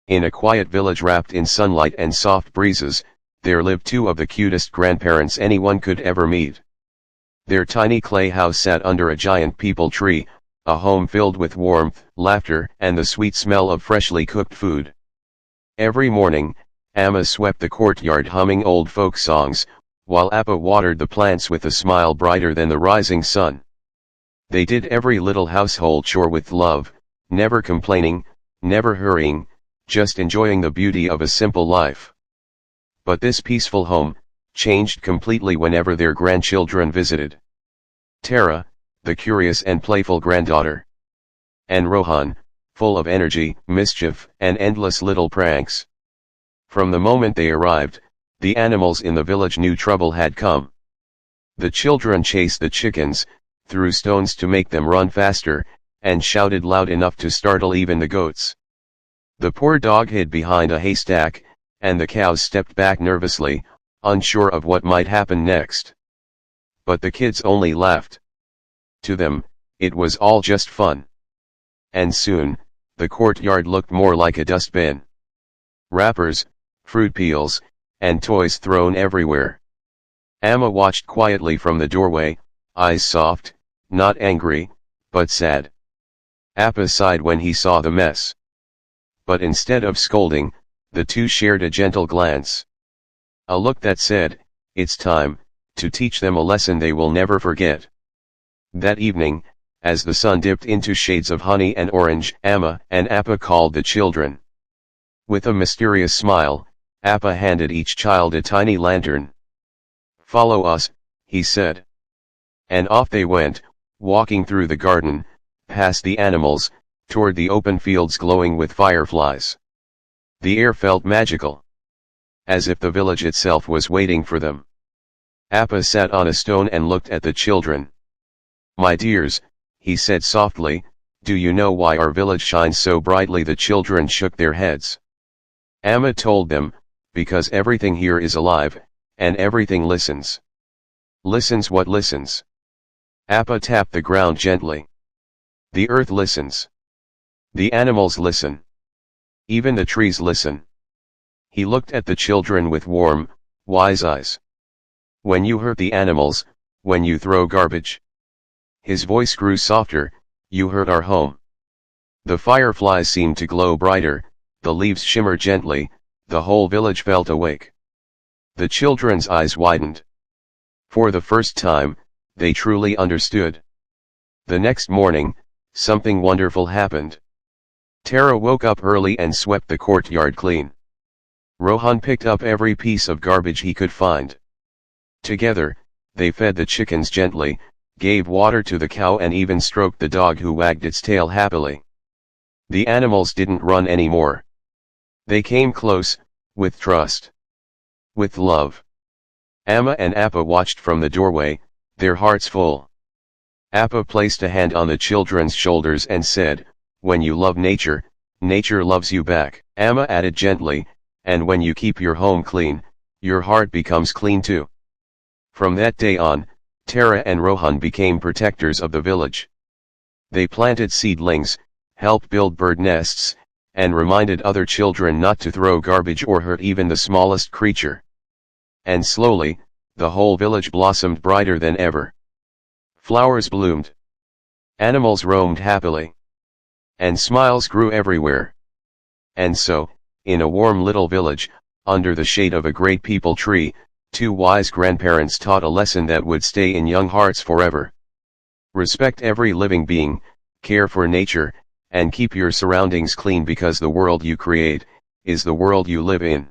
In a quiet village wrapped in sunlight and soft breezes, there lived two of the cutest grandparents anyone could ever meet. Their tiny clay house sat under a giant peepal tree, a home filled with warmth, laughter, and the sweet smell of freshly cooked food. Every morning, Amma swept the courtyard humming old folk songs, while Appa watered the plants with a smile brighter than the rising sun. They did every little household chore with love, never complaining, never hurrying, just enjoying the beauty of a simple life. But this peaceful home changed completely whenever their grandchildren visited. Tara, the curious and playful granddaughter, and Rohan, full of energy, mischief, and endless little pranks. From the moment they arrived, the animals in the village knew trouble had come. The children chased the chickens, threw stones to make them run faster, and shouted loud enough to startle even the goats. The poor dog hid behind a haystack, and the cows stepped back nervously, unsure of what might happen next. But the kids only laughed. To them, it was all just fun. And soon, the courtyard looked more like a dustbin. Wrappers, fruit peels, and toys thrown everywhere. Amma watched quietly from the doorway, eyes soft, not angry, but sad. Appa sighed when he saw the mess. But instead of scolding, the two shared a gentle glance. A look that said, "It's time to teach them a lesson they will never forget." That evening, as the sun dipped into shades of honey and orange, Amma and Appa called the children. With a mysterious smile, Appa handed each child a tiny lantern. "Follow us," he said. And off they went, walking through the garden, past the animals, toward the open fields glowing with fireflies. The air felt magical, as if the village itself was waiting for them. Appa sat on a stone and looked at the children. "My dears," he said softly, "do you know why our village shines so brightly?" The children shook their heads. Amma told them, "Because everything here is alive, and everything listens." "Listens what listens?" Appa tapped the ground gently. "The earth listens. The animals listen. Even the trees listen." He looked at the children with warm, wise eyes. "When you hurt the animals, when you throw garbage." His voice grew softer, "you hurt our home." The fireflies seemed to glow brighter, the leaves shimmered gently, the whole village felt awake. The children's eyes widened. For the first time, they truly understood. The next morning, something wonderful happened. Tara woke up early and swept the courtyard clean. Rohan picked up every piece of garbage he could find. Together, they fed the chickens gently, gave water to the cow and even stroked the dog who wagged its tail happily. The animals didn't run anymore. They came close, with trust. With love. Amma and Appa watched from the doorway, their hearts full. Appa placed a hand on the children's shoulders and said, "When you love nature, nature loves you back." Amma added gently, "And when you keep your home clean, your heart becomes clean too." From that day on, Tara and Rohan became protectors of the village. They planted seedlings, helped build bird nests, and reminded other children not to throw garbage or hurt even the smallest creature. And slowly, the whole village blossomed brighter than ever. Flowers bloomed. Animals roamed happily. And smiles grew everywhere. And so, in a warm little village, under the shade of a great peepal tree, two wise grandparents taught a lesson that would stay in young hearts forever. Respect every living being, care for nature, and keep your surroundings clean, because the world you create is the world you live in.